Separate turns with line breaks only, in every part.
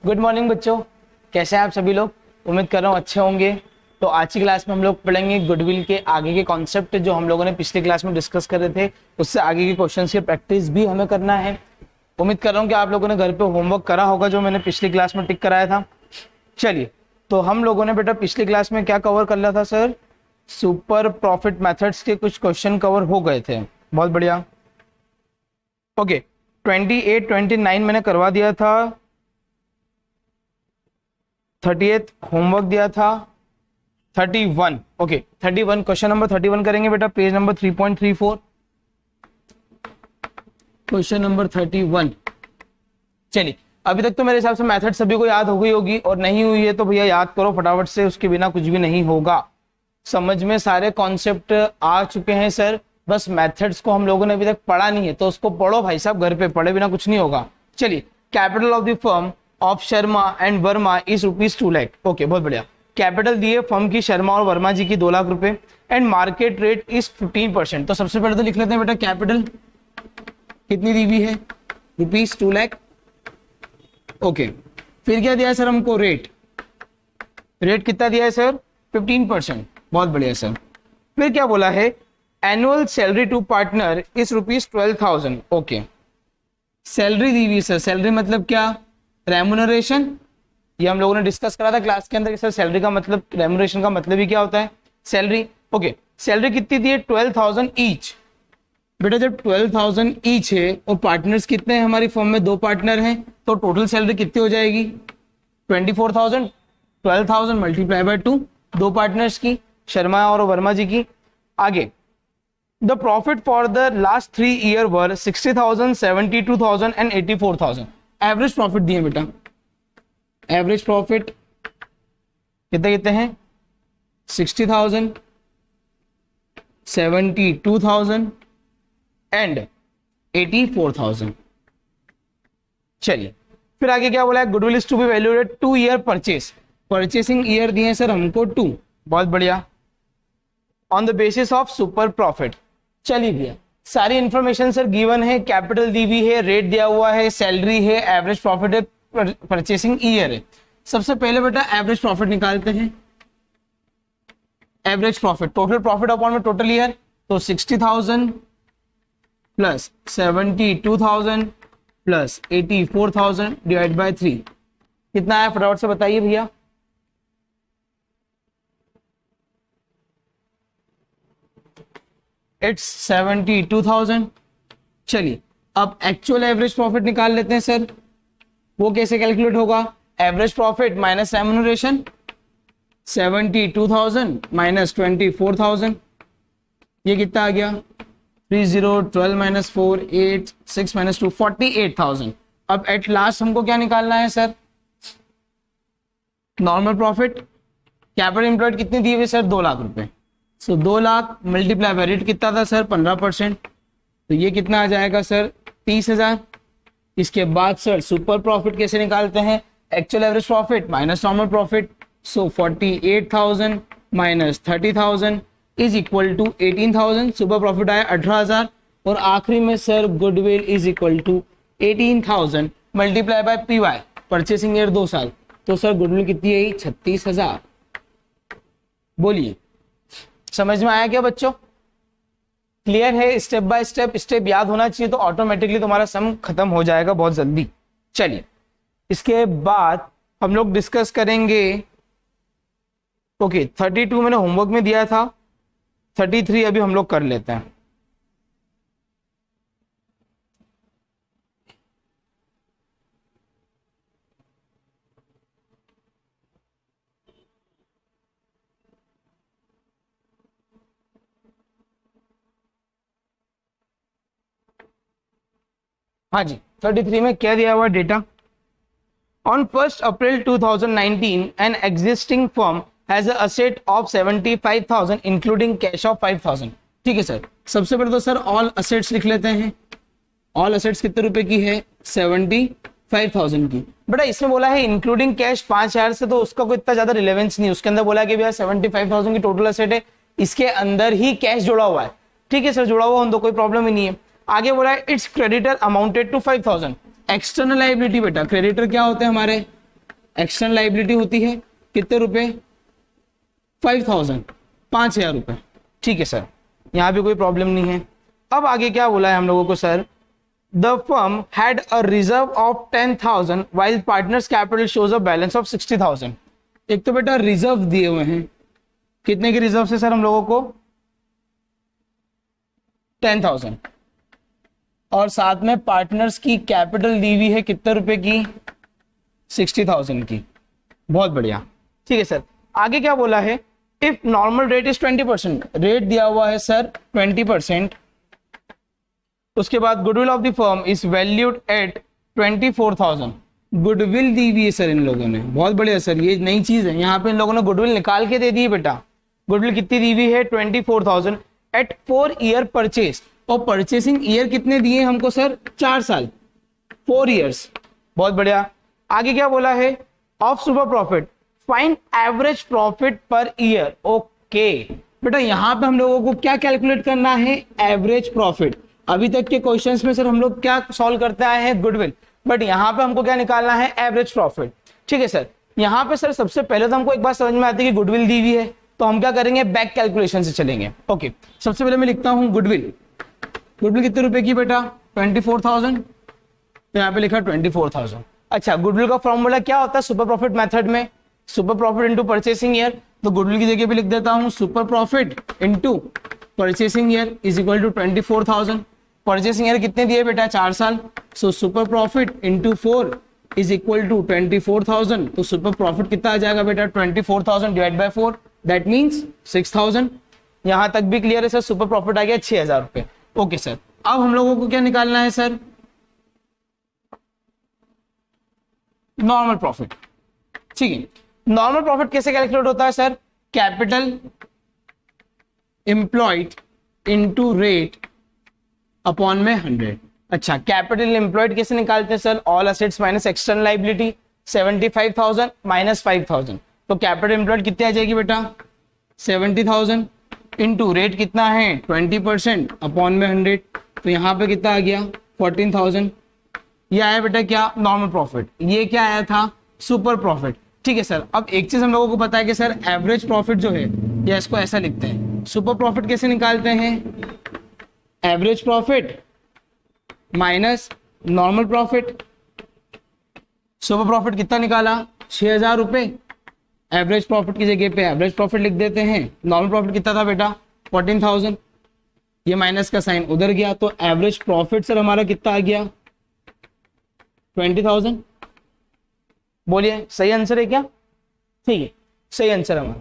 Good morning बच्चों, कैसे हैं आप सभी लोग। उम्मीद कर रहा हूँ अच्छे होंगे। तो आज की क्लास में हम लोग पढ़ेंगे गुडविल के आगे के कॉन्सेप्ट जो हम लोगों ने पिछली क्लास में डिस्कस कर रहे थे, उससे आगे के क्वेश्चंस की प्रैक्टिस भी हमें करना है। उम्मीद कर रहा हूँ कि आप लोगों ने घर पे होमवर्क करा होगा जो मैंने पिछली क्लास में टिक कराया था। चलिए, तो हम लोगों ने बेटा पिछली क्लास में क्या कवर कर लिया था सर, सुपर प्रॉफिट मेथड्स के कुछ क्वेश्चन कवर हो गए थे। बहुत बढ़िया। ओके, 28 29 मैंने करवा दिया था, 30th होमवर्क दिया था, 31 ओके 31 क्वेश्चन नंबर 31 करेंगे बेटा, पेज नंबर 3.34 क्वेश्चन नंबर 31। चलिए, अभी तक तो मेरे हिसाब से मेथड सभी को याद हो गई होगी, और नहीं हुई है तो भैया याद करो फटाफट से, उसके बिना कुछ भी नहीं होगा। समझ में सारे कॉन्सेप्ट आ चुके हैं सर, बस मेथड्स को हम लोगों ने अभी तक पढ़ा नहीं है, तो उसको पढ़ो भाई साहब, घर पे पढ़े बिना कुछ नहीं होगा। चलिए, capital of the firm of Sharma and Verma is ₹2 lakh. Okay, बहुत बढ़िया। कैपिटल दिए फर्म की शर्मा और वर्मा जी की 2 लाख रुपए, एंड मार्केट रेट इज 15%। तो सबसे पहले तो लिख लेते हैं बेटा, कैपिटल कितनी दी हुई है, ₹2 लाख। ओके, फिर क्या दिया है सर हमको, रेट कितना दिया है सर, 15%। बहुत बढ़िया सर। फिर क्या बोला है, annual salary to partner is ₹12,000। Okay, salary दी हुई सर, सैलरी मतलब क्या, रेम्युनरेशन। ये हम लोगों ने डिस्कस करा था क्लास के अंदर कि सर सैलरी का मतलब, रेम्युनरेशन का मतलब ही क्या होता है, सैलरी। ओके, सैलरी कितनी दी है, 12,000 ईच। बेटा जब 12,000 ईच है और पार्टनर्स कितने हैं हमारी फर्म में, 2 पार्टनर हैं, तो टोटल सैलरी कितनी हो जाएगी, 24,000। 12,000 मल्टीप्लाई बाय 2, 2 पार्टनर्स की, शर्मा और वर्मा जी की। आगे, the profit for the last 3 year were 60,000, 72,000 and 84,000। Average profit दिए बेटा, एवरेज प्रॉफिट कितने कितने हैं, 60,000, 72,000 एंड 84,000। चलिए, फिर आगे क्या बोला है, goodwill is to be valuated 2 year purchase. Purchasing year दिए सर हमको 2। बहुत बढ़िया। On the basis of super profit. चलिए भैया, सारी इंफॉर्मेशन सर गिवन है, कैपिटल दी हुई है, रेट दिया हुआ है, सैलरी है, एवरेज प्रॉफिट है, परचेसिंग ईयर है। सबसे पहले बेटा एवरेज प्रॉफिट निकालते हैं। Average profit, total profit upon में टोटल ईयर, तो 60,000 प्लस 72,000 प्लस 84,000 डिवाइड बाय 3 कितना आया, फटाफट से बताइए भैया। इट्स 72,000। चलिए, अब एक्चुअल एवरेज प्रॉफिट निकाल लेते हैं सर। वो कैसे कैलकुलेट होगा, average profit minus remuneration, 72,000 minus 24,000, ये कितना आ गया, 30, 12 माइनस 4, 8, 6 माइनस 2, 48,000। अब एट लास्ट हमको क्या निकालना है sir, normal profit. Capital employed कितनी दी हुई सर, 2 लाख रुपए। सो 2 लाख मल्टीप्लाई बाय रेट कितना था सर, 15%, तो ये कितना आ जाएगा सर, 30,000। इसके बाद सर सुपर प्रॉफिट कैसे निकालते हैं, actual average profit minus normal profit, so 48,000 minus 30,000 is equal to 18,000। Super profit आया 18,000, और आखिरी में sir goodwill is equal to 18,000 multiply by PY, purchasing year 2 साल, तो सर गुडविल कितनी आई, 36,000। बोलिए, समझ में आया क्या बच्चों, क्लियर है। स्टेप बाय स्टेप याद होना चाहिए, तो ऑटोमेटिकली तुम्हारा सम खत्म हो जाएगा बहुत जल्दी। चलिए, इसके बाद हम लोग डिस्कस करेंगे। ओके, 32 मैंने होमवर्क में दिया था, 33 अभी हम लोग कर लेते हैं। हाँ जी, 33 में क्या दिया हुआ data, on 1 April 2019 an existing firm has a asset of 75,000 including cash of 5,000। ठीक है सर, सबसे पहले तो सर ऑल असेट्स लिख लेते हैं। ऑल असेट्स कितने रुपए की है, 75,000 की। बेटा इसमें बोला है इंक्लूडिंग कैश 5,000 से, तो उसका कोई इतना ज्यादा रिलेवेंस नहीं, उसके अंदर बोला है कि भैया 75,000 की टोटल असेट है, इसके अंदर ही कैश जुड़ा हुआ है। ठीक है सर, जुड़ा हुआ उन दो, कोई प्रॉब्लम ही नहीं है। आगे बोला है it's creditor amounted to 5,000। External liability बेटा, क्रेडिटर क्या होते हैं हमारे, एक्सटर्नल लाइबिलिटी होती है कितने रुपए, 5000, 5000 रुपए। ठीक है सर, यहाँ भी कोई प्रॉब्लम नहीं है। अब आगे क्या बोला है हम लोगों को sir, the firm had a reserve of 10,000 while partners capital shows a balance of 60,000। एक तो बेटा रिजर्व दिए हुए हैं, कितने के रिजर्व से सर हम लोगों को, 10,000, और साथ में पार्टनर्स की कैपिटल दी हुई है कितने रुपए की, 60,000 की। बहुत बढ़िया, ठीक है सर। आगे क्या बोला है, if normal rate is 20%, rate दिया हुआ है सर 20%। उसके बाद goodwill of the firm is valued at 24,000, goodwill दी हुई है सर इन लोगों ने। बहुत बढ़िया सर, ये नई चीज है, यहाँ पे इन लोगों ने गुडविल निकाल के दे दी है बेटा। गुडविल कितनी दी हुई है, 24,000 एट 4 ईयर परचेज, और परचेसिंग ईयर कितने दिए हमको सर, 4 साल, 4 ईयर्स। बहुत बढ़िया। आगे क्या बोला है, of super profit find average profit per year. Okay बेटा, यहाँ पे हम लोगों को क्या कैलकुलेट करना है, एवरेज प्रॉफिट। अभी तक के क्वेश्चंस में सर हम लोग क्या सॉल्व करते आए हैं, गुडविल, बट यहाँ पे हमको क्या निकालना है, एवरेज प्रॉफिट। ठीक है सर। यहाँ पे सर सबसे पहले तो हमको एक बात समझ में आती है कि गुडविल दी हुई है, तो हम क्या करेंगे, बैक कैलकुलेशन से चलेंगे। ओके, सबसे पहले मैं लिखता हूँ गुडविल। गुडविल कितने रुपए की बेटा, 24,000, तो यहाँ पे लिखा 24,000। अच्छा, गुडविल का फॉर्मूला क्या होता है सुपर प्रॉफिट मेथड में, super profit into purchasing year. तो गुडविल की जगह पे लिख देता हूँ super profit into purchasing year is equal to 24,000। Purchasing year कितने दिए बेटा, 4 साल। So super profit into 4 is equal to 24,000। तो सुपर प्रॉफिट कितना आ जाएगा बेटा, 24,000 डिवाइड बाय 4, दैट मीन्स 6,000। यहां तक भी क्लियर है सर, सुपर प्रॉफिट आ गया 6,000 रुपए। ओके सर, अब हम लोगों को क्या निकालना है सर, नॉर्मल प्रॉफिट। ठीक है, नॉर्मल प्रॉफिट कैसे कैलकुलेट होता है sir, capital employed into rate upon में 100। अच्छा, कैपिटल एम्प्लॉयड कैसे निकालते हैं sir, all assets minus external liability, 75,000 minus 5,000। तो कैपिटल एम्प्लॉयड कितनी आ जाएगी बेटा, 70,000 इनटू रेट कितना है 20% अपॉन में 100। तो यहाँ पे कितना आ गया, 14,000। ये आया बेटा क्या, नॉर्मल प्रॉफिट। ये क्या आया था, सुपर प्रॉफिट। ठीक है सर। अब एक चीज हम लोगों को पता है कि सर एवरेज प्रॉफिट जो है, या इसको ऐसा लिखते हैं, सुपर प्रॉफिट कैसे निकालते हैं, average profit minus normal profit. Super profit कितना निकाला, 6,000 रुपए। एवरेज प्रॉफिट की जगह पे एवरेज प्रॉफिट लिख देते हैं। नॉर्मल प्रॉफिट कितना था बेटा, 14,000। ये माइनस का साइन उधर गया, तो एवरेज प्रॉफिट सर हमारा कितना आ गया, 20,000। बोलिए सही आंसर है क्या, ठीक है, सही आंसर हमारा।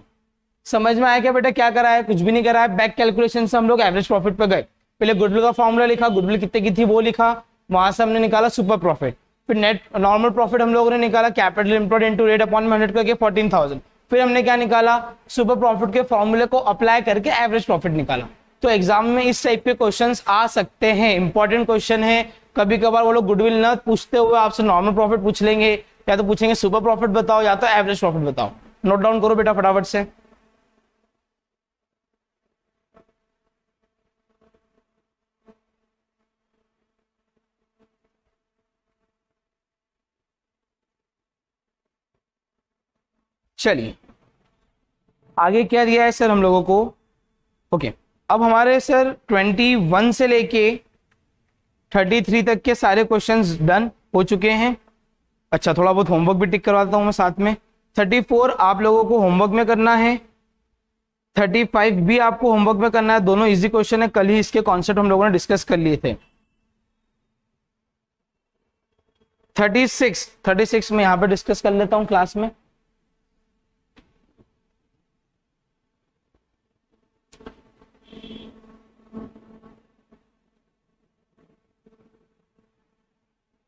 समझ में आया क्या बेटा, क्या करा है, कुछ भी नहीं करा है। बैक कैलकुलेशन से हम लोग एवरेज प्रॉफिट पे गए। पहले गुडविल का फॉर्मूला लिखा, गुडविल कितने की थी वो लिखा, वहां से हमने निकाला सुपर प्रॉफिट। फिर नेट नॉर्मल प्रॉफिट हम लोगों ने निकाला, capital employed into rate upon 100 करके 14,000। फिर हमने क्या निकाला, सुपर प्रॉफिट के फॉर्मूले को अप्लाई करके एवरेज प्रॉफिट निकाला। तो एग्जाम में इस टाइप के क्वेश्चंस आ सकते हैं, इंपॉर्टेंट क्वेश्चन है। कभी कभार वो लोग गुडविल न पूछते हुए आपसे नॉर्मल प्रॉफिट पूछ लेंगे, या तो पूछेंगे सुपर प्रॉफिट बताओ या तो एवरेज प्रॉफिट बताओ। नोट डाउन करो बेटा फटाफट से। चलिए आगे क्या दिया है सर हम लोगों को। ओके, अब हमारे सर 21 से लेके 33 तक के सारे क्वेश्चंस डन हो चुके हैं। अच्छा, थोड़ा बहुत होमवर्क भी टिक करवाता हूं मैं साथ में। 34 आप लोगों को होमवर्क में करना है, 35 भी आपको होमवर्क में करना है। दोनों इजी क्वेश्चन है, कल ही इसके कॉन्सेप्ट हम लोगों ने डिस्कस कर लिए थे। 36 में यहां पे डिस्कस कर लेता हूं क्लास में।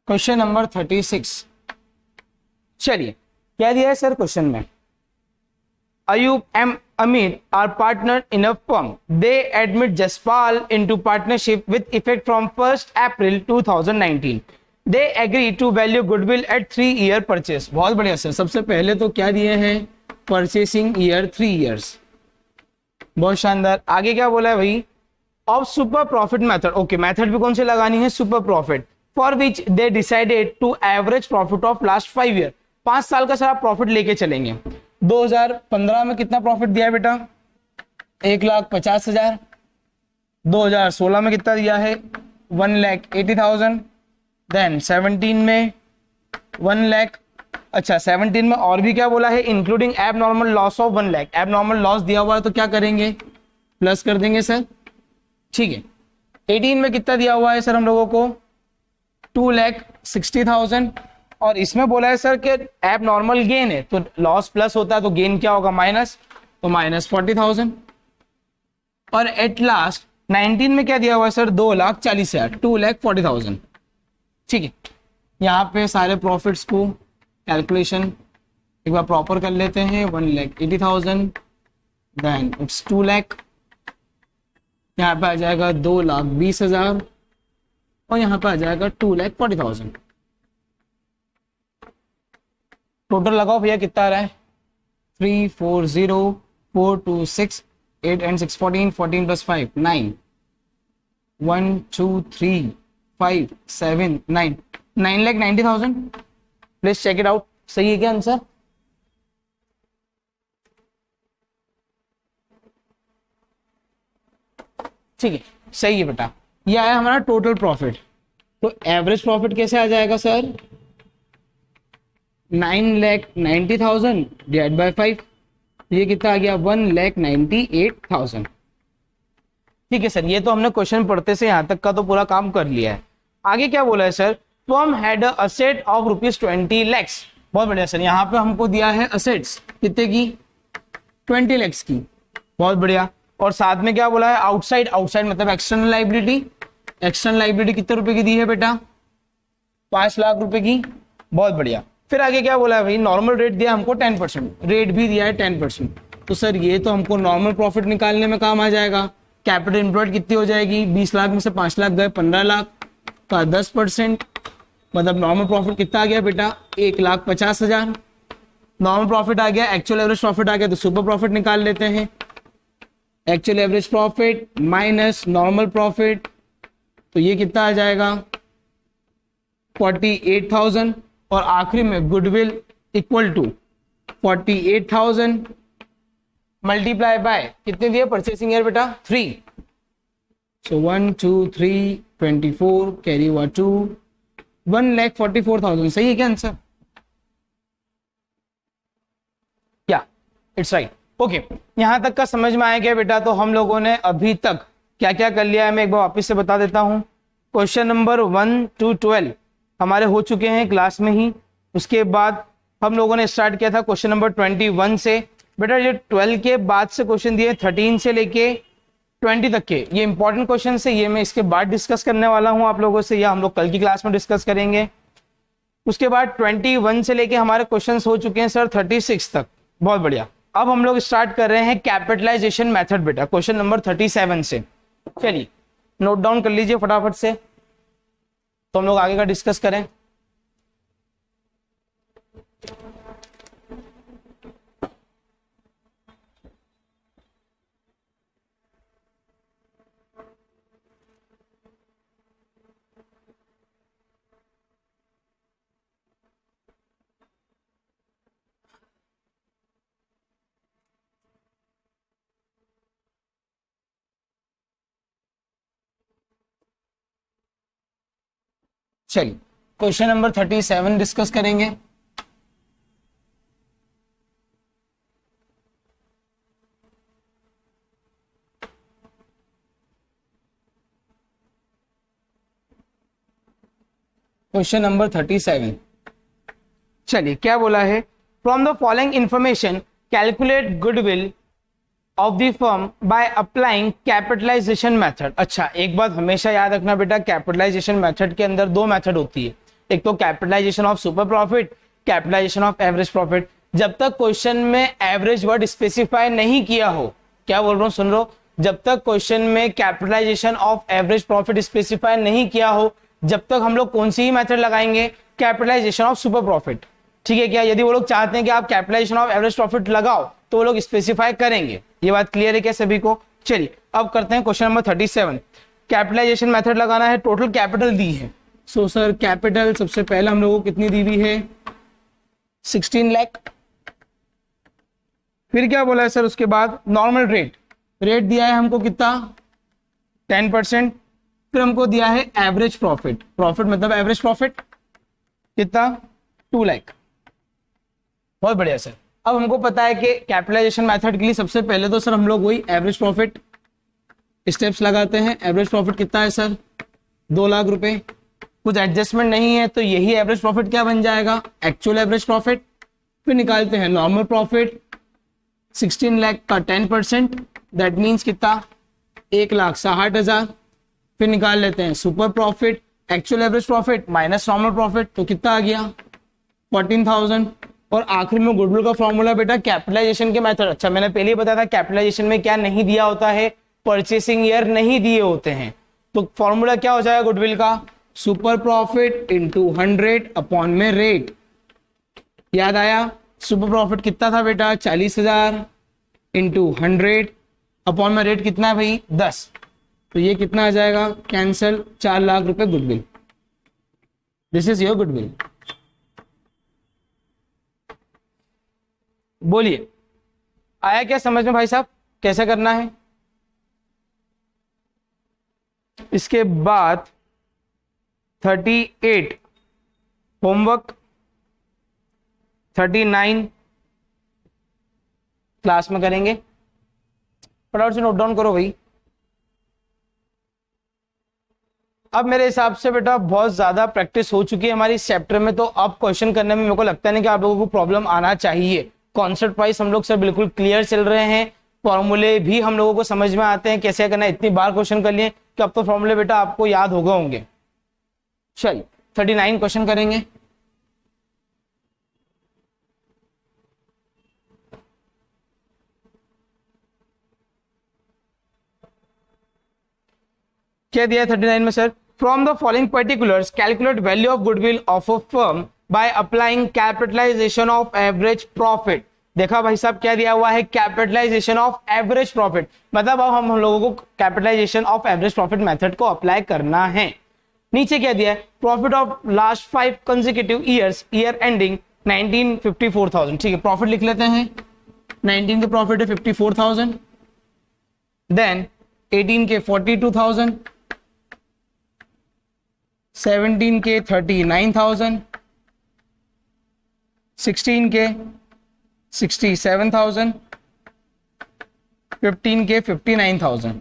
Question number 36। चलिए क्या दिया है सर क्वेश्चन में, Ayub M Amir are partner in a firm, they admit Jaspal into partnership with effect from 1 April 2019। They agree to value goodwill at 3 year purchase. बहुत बढ़िया सर। सबसे पहले तो क्या दिए हैं, परचेसिंग ईयर 3 ईयर्स। बहुत शानदार। आगे क्या बोला है भाई, of super profit method. Okay, method भी कौन सी लगानी है, super profit, for which they decided to average profit of last 5 year. 5 साल का सर आप प्रॉफिट लेके चलेंगे। 2015 में कितना प्रॉफिट दिया है बेटा? 1,50,000। 2016 में कितना दिया है? 1,80,000। देन 17 में 1 लाख। अच्छा 17 में और भी क्या बोला है? इंक्लूडिंग एब नॉर्मल लॉस ऑफ 1 लाख। एब नॉर्मल लॉस दिया हुआ है तो क्या करेंगे? प्लस कर देंगे सर, ठीक है। 18 में कितना दिया हुआ है सर हम लोगों को? 2,60,000। और इसमें बोला है सर कि एब नॉर्मल गेन है, तो लॉस प्लस होता है तो गेन क्या होगा? माइनस, तो -40,000। और एट लास्ट 19 में क्या दिया हुआ है सर? 2,40,000, 2,40,000, ठीक है। यहाँ पे सारे प्रॉफिट्स को कैलकुलेशन एक बार प्रॉपर कर लेते हैं। 1,80,000, देन इट्स 2 लाख, यहाँ पे आ जाएगा 2,20,000 और यहाँ पे आ जाएगा 2,40,000। टोटल लगाओ भैया कितना आ रहा है? 3, 4, 0, 4, 2, 6, 8 and 6, 14, 14 plus 5, 9, 1, 2, 3, 5, 7, 9, 9,90,000। Please check it out. सही है क्या आंसर? ठीक है, सही है बेटा। ये आया हमारा टोटल प्रॉफिट। तो एवरेज प्रॉफिट कैसे आ जाएगा सर? 9,90,000 डिवाइड बाय 5, ये कितना आ गया? 1,98,000। ठीक है सर, ये तो हमने क्वेश्चन पढ़ते से यहाँ तक का तो पूरा काम कर लिया है। आगे क्या बोला है sir? Firm had a asset of ₹20 lakhs। बहुत बढ़िया सर, यहाँ पे हमको दिया है असेट्स कितने की? 20 lakhs की। बहुत बढ़िया। और साथ में क्या बोला है? आउटसाइड। आउटसाइड मतलब एक्सटर्नल लाइबिलिटी। एक्सटर्नल लाइबिलिटी कितने रुपए की दी है बेटा? 5 लाख रुपए की। बहुत बढ़िया। फिर आगे क्या बोला है भाई? नॉर्मल रेट दिया हमको 10%, रेट भी दिया है 10%। तो सर ये तो हमको नॉर्मल प्रॉफिट निकालने में काम आ जाएगा। कैपिटल एम्प्लॉयड कितनी हो जाएगी? 20 लाख में से 5 लाख गए, 15 लाख का 10%, मतलब नॉर्मल प्रॉफिट कितना आ गया बेटा? 1,50,000। नॉर्मल प्रॉफिट आ गया, एक्चुअल एवरेज प्रॉफिट आ गया, तो सुपर प्रॉफिट निकाल लेते हैं। Actual average profit minus normal profit, तो ये कितना आ जाएगा? 48,000। और आखिरी में goodwill equal to 48,000 multiply by कितने दिए परचेसिंग ईयर बेटा? 3। सो 1, 2, 3, 24 कैरी हुआ 2, 1,44,000। सही है क्या आंसर? क्या? It's right. ओके, यहां तक का समझ में आया क्या बेटा? तो हम लोगों ने अभी तक क्या क्या कर लिया है मैं एक बार वापस से बता देता हूं। क्वेश्चन नंबर 1 to 12 हमारे हो चुके हैं क्लास में ही। उसके बाद हम लोगों ने स्टार्ट किया था क्वेश्चन नंबर 21 से। बेटा ये 12 के बाद से क्वेश्चन दिए 13 से लेके 20 तक के, ये इंपॉर्टेंट क्वेश्चन है। ये मैं इसके बाद डिस्कस करने वाला हूं आप लोगों से, या हम लोग कल की क्लास में डिस्कस करेंगे। उसके बाद 21 से लेके हमारे क्वेश्चन हो चुके हैं सर 36 तक। बहुत बढ़िया। अब हम लोग स्टार्ट कर रहे हैं कैपिटलाइजेशन मेथड बेटा, क्वेश्चन नंबर 37 से। चलिए नोट डाउन कर लीजिए फटाफट से, तो हम लोग आगे का डिस्कस करें। चलिए क्वेश्चन नंबर 37 डिस्कस करेंगे। क्वेश्चन नंबर 37, चलिए क्या बोला है? From the following information calculate goodwill of the firm by applying capitalisation method. अच्छा एक बात हमेशा याद रखना बेटा, कैपिटलाइजेशन मेथड के अंदर दो मेथड होती है, एक तो capitalisation of super profit, capitalisation of average profit. जब तक क्वेश्चन में एवरेज वर्ड स्पेसिफाई नहीं किया हो, क्या बोल रहा हूं सुन लो, जब तक क्वेश्चन में capitalisation of average profit specify नहीं किया हो, जब तक हम लोग कौन सी ही मेथड लगाएंगे? Capitalisation of super profit. ठीक है क्या? यदि वो लोग चाहते हैं कि आप कैपिटलाइजेशन ऑफ एवरेज प्रॉफिट लगाओ तो वो लोग स्पेसिफाई करेंगे। ये बात क्लियर है क्या सभी को? चलिए अब करते हैं क्वेश्चन नंबर 37। कैपिटलाइजेशन मेथड लगाना है, टोटल कैपिटल दी है। सो सर कैपिटल सबसे पहले हम लोगों को कितनी दी हुई है? 16 लाख। फिर क्या बोला है सर उसके बाद, नॉर्मल रेट, रेट दिया है हमको कितना 10%। फिर हमको दिया है एवरेज प्रॉफिट, प्रॉफिट मतलब एवरेज प्रॉफिट कितना 2 लाख। बहुत बढ़िया सर। अब हमको पता है कि कैपिटलाइजेशन मेथड के लिए सबसे पहले तो सर हम लोग वही एवरेज प्रॉफिट स्टेप्स लगाते हैं। एवरेज प्रॉफिट कितना है सर 2 लाख रुपए, कुछ एडजस्टमेंट नहीं है तो यही एवरेज प्रॉफिट क्या बन जाएगा, एक्चुअल एवरेज प्रॉफिट। फिर निकालते हैं नॉर्मल प्रॉफिट 16 लाख का 10%, दैट मीन्स कितना 1,60,000। फिर निकाल लेते हैं super profit, actual average profit minus normal profit, तो कितना आ गया 14,000। और आखिर में गुडविल का फॉर्मूला बेटा कैपिटलाइजेशन के मेथड, अच्छा मैंने पहले ही बताया था कैपिटलाइजेशन में क्या नहीं दिया होता है, परचेसिंग ईयर नहीं दिए होते हैं। तो फॉर्मूला क्या हो जाएगा गुडविल का, सुपर प्रॉफिट इंटू 100 अपॉन में रेट। याद आया, सुपर प्रॉफिट कितना था बेटा 40,000 इंटू 100 अपॉन में रेट कितना है भाई 10, तो ये कितना आ जाएगा कैंसल 4 लाख रुपए goodwill. This is your goodwill. बोलिए आया क्या समझ में भाई साहब, कैसे करना है। इसके बाद 38 होमवर्क, 39 क्लास में करेंगे, फटाफट से नोट डाउन करो भाई। अब मेरे हिसाब से बेटा बहुत ज्यादा प्रैक्टिस हो चुकी है हमारी इस चैप्टर में, तो अब क्वेश्चन करने में मेरे को लगता नहीं कि आप लोगों को प्रॉब्लम आना चाहिए। कॉन्सेप्ट वाइज हम लोग सर बिल्कुल क्लियर चल रहे हैं, फॉर्मूले भी हम लोगों को समझ में आते हैं कैसे करना है। इतनी बार क्वेश्चन कर लिए कि अब तो फॉर्मूले बेटा आपको याद हो गए होंगे। चलिए 39 क्वेश्चन करेंगे। क्या दिया है 39 में sir, from the following particulars calculate value of goodwill of a firm by applying capitalisation of average profit. देखा भाई साहब क्या दिया हुआ है, कैपिटलाइजेशन ऑफ एवरेज प्रॉफिट, मतलब अब हम लोगों को capitalisation of average profit method को अप्लाई करना है। नीचे क्या दिया है, profit of last 5 consecutive years, year ending 19 54,000। ठीक है, प्रॉफिट लिख लेते हैं, 19 के प्रॉफिट है 54,000, देन 18 के 42,000, 17 के 39,000, 16 के 67,000, 15 के 59,000।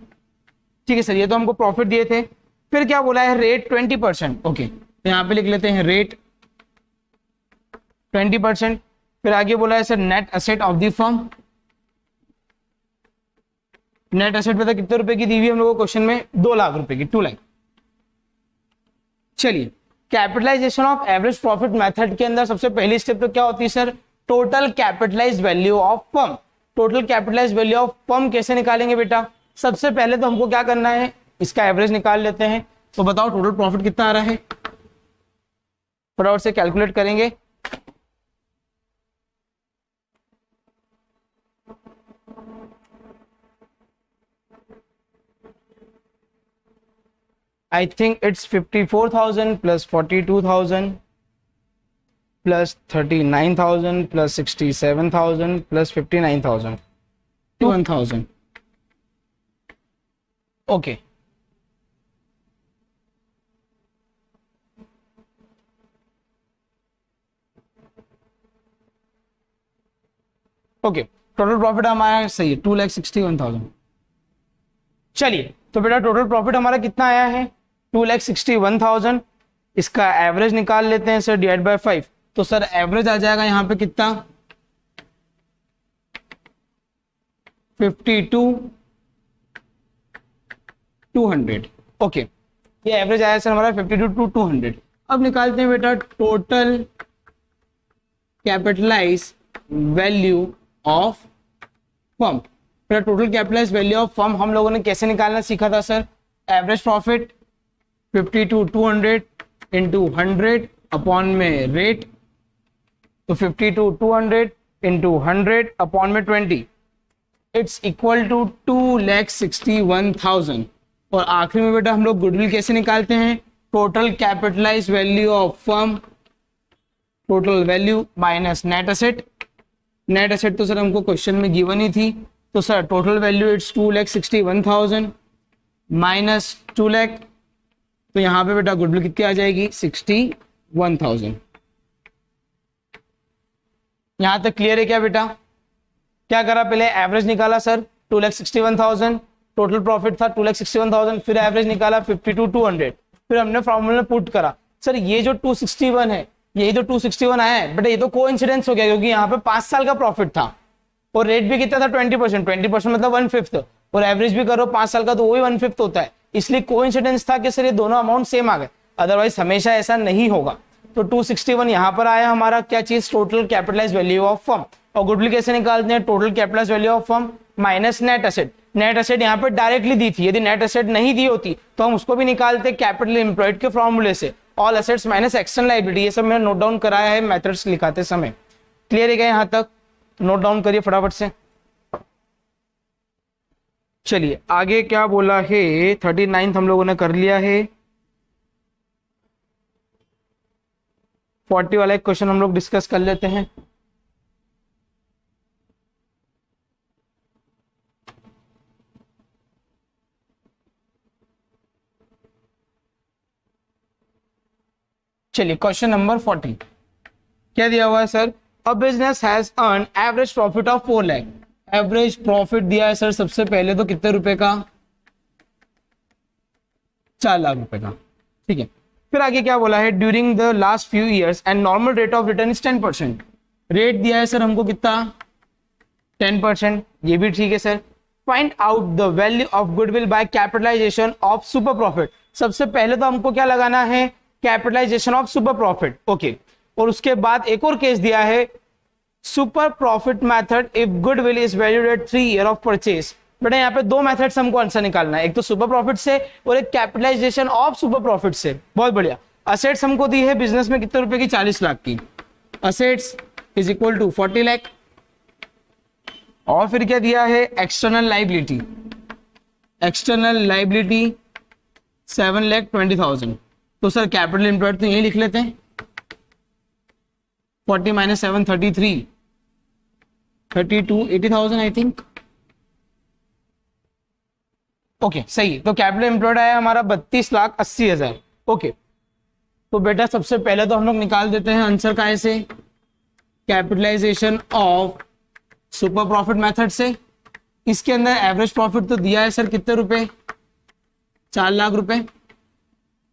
ठीक है सर, ये तो हमको प्रॉफिट दिए थे। फिर क्या बोला है, रेट 20%। ओके, तो यहां पे लिख लेते हैं रेट 20%। फिर आगे बोला है sir net asset of the firm, net asset पता कितने रुपए की दी हुई हम लोगों को क्वेश्चन में, 2 लाख रुपए की, 2 लाख। चलिए capitalisation of average profit method के अंदर सबसे पहली स्टेप तो क्या होती है sir, total capitalised value of firm. Total capitalised value of firm कैसे निकालेंगे बेटा, सबसे पहले तो हमको क्या करना है, इसका एवरेज निकाल लेते हैं। तो बताओ टोटल प्रॉफिट कितना आ रहा है, फटाफट से कैलकुलेट करेंगे। I think it's 54,000 plus 42,000 plus 39,000 plus 67,000 plus 59,000, 21,000. Okay. Okay, total profit हमारा सही है 2,61,000। चलिए तो बेटा टोटल प्रॉफिट हमारा कितना आया है 2,61,000। इसका एवरेज निकाल लेते हैं सर, डिवाइड बाय 5। तो सर एवरेज आ जाएगा यहां पे कितना 52,200। ओके, ये एवरेज आया सर हमारा 52,200। अब निकालते हैं बेटा total capitalise value of firm. बेटा total capitalise value of firm हम लोगों ने कैसे निकालना सीखा था sir, average profit 52,200 into 100 upon में रेट, तो 52,200 इंटू 100 अपॉन में 20, इट्स इक्वल टू 2,61,000। और आखिर में बेटा हम लोग गुडविल कैसे निकालते हैं, total capitalise value of firm total value minus net asset. Net asset तो सर हमको क्वेश्चन में गिवन ही थी, तो sir total value it's 2,61,000 minus 2 lakh, तो यहाँ पे बेटा गुडविल कितनी आ जाएगी 61,000। यहां तक क्लियर है क्या बेटा? क्या करा पहले एवरेज निकाला सर 2,61,000, टोटल प्रॉफिट था 2,61,000, फिर एवरेज निकाला 52,200, फिर हमने फॉर्मूला में पुट करा। सर ये जो 261 है, यही तो 261 आया है बेटा, ये तो कोइंसिडेंस हो गया क्योंकि यहाँ पे 5 साल का प्रॉफिट था और रेट भी कितना था 20%, 20% मतलब 1/5, और एवरेज भी करो 5 साल का तो वो भी 1/5 होता है, इसलिए कोइंसिडेंस था कि सर ये दोनों अमाउंट सेम आ गए, अदरवाइज हमेशा ऐसा नहीं होगा। तो 261 यहाँ पर आया हमारा क्या चीज, total capitalise value of firm. और गुडविल कैसे निकालते हैं, total capitalise value of firm minus net asset. Net asset यहाँ पर डायरेक्टली दी थी, यदि नेट एसेट नहीं दी होती तो हम उसको भी निकालते कैपिटल एम्प्लॉयड के फॉर्मूले से, all assets minus external liability. ये सब मैंने नोट डाउन कराया है मेथड्स लिखाते समय। क्लियर है क्या यहाँ तक? नोट डाउन करिए फटाफट से। चलिए आगे क्या बोला है, 39 हम लोगों ने कर लिया है। 40 वाला एक क्वेश्चन हम लोग डिस्कस कर लेते हैं। चलिए क्वेश्चन नंबर 40 क्या दिया हुआ है sir, a business has earn average profit of 4 lakh. Average profit दिया है सर सबसे पहले तो कितने रुपए का, 4 लाख रुपए का, ठीक है। फिर आगे क्या बोला है, during the last few years and normal rate of return is 10%। Rate दिया है सर हमको कितना, 10%, ये भी ठीक है sir. Find out the value of goodwill by capitalisation of super profit. सबसे पहले तो हमको क्या लगाना है, capitalisation of super profit, okay. और उसके बाद एक और केस दिया है, super profit method if goodwill is valued at 3 year of purchase. बेटा यहाँ पे 2 मेथड्स हमको आंसर निकालना है, एक तो सुपर प्रॉफिट से और एक कैपिटलाइजेशन ऑफ सुपर प्रॉफिट से। बहुत बढ़िया। असेट्स हमको दी है बिजनेस में कितने रुपए की, 40 लाख की। Assets is equal to 40 lakh. और फिर क्या दिया है, एक्सटर्नल लाइबिलिटी। External liability 7,20,000। तो सर कैपिटल एम्प्लॉयड तो यही लिख लेते हैं, 40 माइनस 7 33, 32 80,000 आई थिंक। ओके सही। तो कैपिटल एम्प्लॉयड आया हमारा 32,80,000। ओके तो बेटा सबसे पहले तो हम लोग निकाल देते हैं आंसर का ऐसे, capitalisation of super profit method से। इसके अंदर एवरेज प्रॉफिट तो दिया है सर कितने रुपए, 4 लाख रुपए।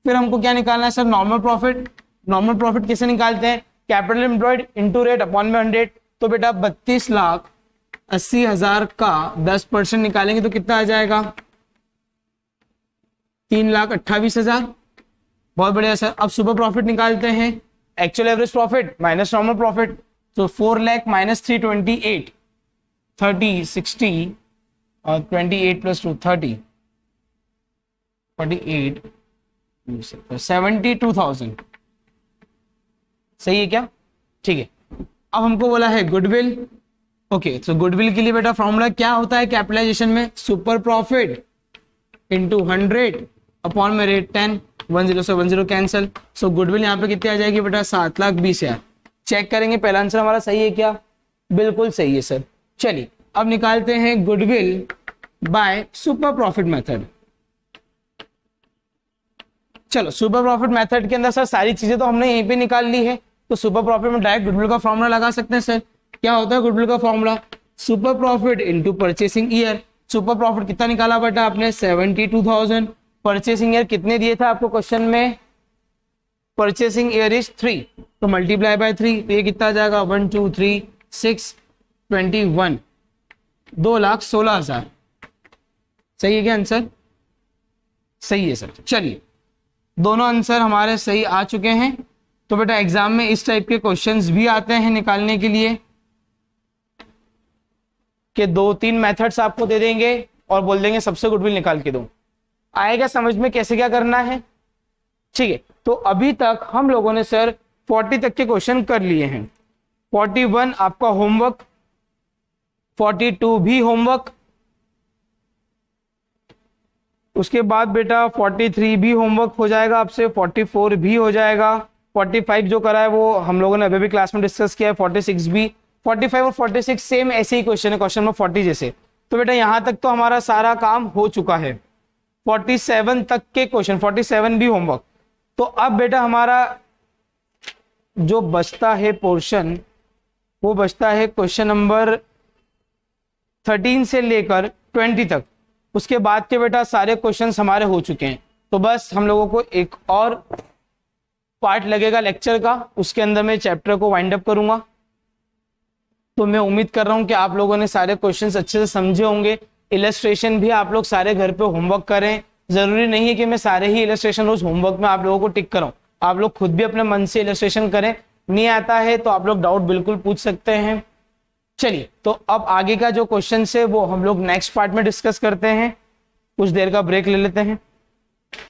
फिर हमको क्या निकालना है sir, normal profit. Normal profit कैसे निकालते हैं, capital employed into rate upon में 100। तो बेटा 32,80,000 का 10% निकालेंगे तो कितना आ जाएगा, 3,28,000। बहुत बढ़िया सर। अब सुपर प्रॉफिट निकालते हैं, actual average profit minus normal profit. तो 4 लाख माइनस 328, 30 60 और 28 प्लस 2 30, 48 72,000। सही है क्या, ठीक है। अब हमको बोला है गुडविल, ओके। तो गुडविल के लिए बेटा फॉर्मूला क्या होता है कैपिटलाइजेशन में, सुपर प्रॉफिट इंटू 100 अपॉन में रेट 10, 10 से 10 कैंसिल। सो गुडविल यहाँ पे कितनी आ जाएगी बेटा, 7,20,000। चेक करेंगे पहला आंसर हमारा सही है क्या, बिल्कुल सही है सर। चलिए अब निकालते हैं goodwill by super profit method. चलो सुपर प्रॉफिट मेथड के अंदर सर सारी चीजें तो हमने यहीं पे निकाल ली है, तो सुपर प्रॉफिट में डायरेक्ट गुडविल का फॉर्मूला लगा सकते हैं सर। क्या होता है गुडविल का formula, super profit into purchasing year. Super profit कितना निकाला बेटा आपने, 72,000। परचेसिंग ईयर कितने दिए थे आपको क्वेश्चन में, परचेसिंग ईयर इज 3, तो मल्टीप्लाई बाय 3, तो ये कितना आ जाएगा, 1 2 3 6 21, 2,16,000। सही है क्या आंसर, सही है सर। चलिए दोनों आंसर हमारे सही आ चुके हैं। तो बेटा एग्जाम में इस टाइप के क्वेश्चंस भी आते हैं निकालने के लिए, कि 2-3 मेथड्स आपको दे देंगे और बोल देंगे सबसे गुडविल निकाल के दो। आएगा समझ में कैसे क्या करना है, ठीक है। तो अभी तक हम लोगों ने सर 40 तक के क्वेश्चन कर लिए हैं। 41 आपका होमवर्क, 42 भी होमवर्क, उसके बाद बेटा 43 भी होमवर्क हो जाएगा आपसे, 44 भी हो जाएगा, 45 जो करा है वो हम लोगों ने अभी भी क्लास में डिस्कस किया है, 46 भी, 45 और 46 सेम ऐसे ही क्वेश्चन है, क्वेश्चन नंबर 40 जैसे। तो बेटा यहाँ तक तो हमारा सारा काम हो चुका है, 47 तक के क्वेश्चन, 47 भी होमवर्क। तो अब बेटा हमारा जो बचता है पोर्शन वो बचता है क्वेश्चन नंबर 13 से लेकर 20 तक। उसके बाद के बेटा सारे क्वेश्चंस हमारे हो चुके हैं। तो बस हम लोगों को एक और पार्ट लगेगा लेक्चर का, उसके अंदर मैं चैप्टर को वाइंड अप करूंगा। तो मैं उम्मीद कर रहा हूं कि आप लोगों ने सारे क्वेश्चंस अच्छे से समझे होंगे। इलस्ट्रेशन भी आप लोग सारे घर पे होमवर्क करें, जरूरी नहीं है कि मैं सारे ही इलस्ट्रेशन रोज होमवर्क में आप लोगों को टिक कराऊं, आप लोग खुद भी अपने मन से इलस्ट्रेशन करें। नहीं आता है तो आप लोग डाउट बिल्कुल पूछ सकते हैं। चलिए, तो अब आगे का जो क्वेश्चन है वो हम लोग नेक्स्ट पार्ट में डिस्कस करते हैं। कुछ देर का ब्रेक ले लेते हैं।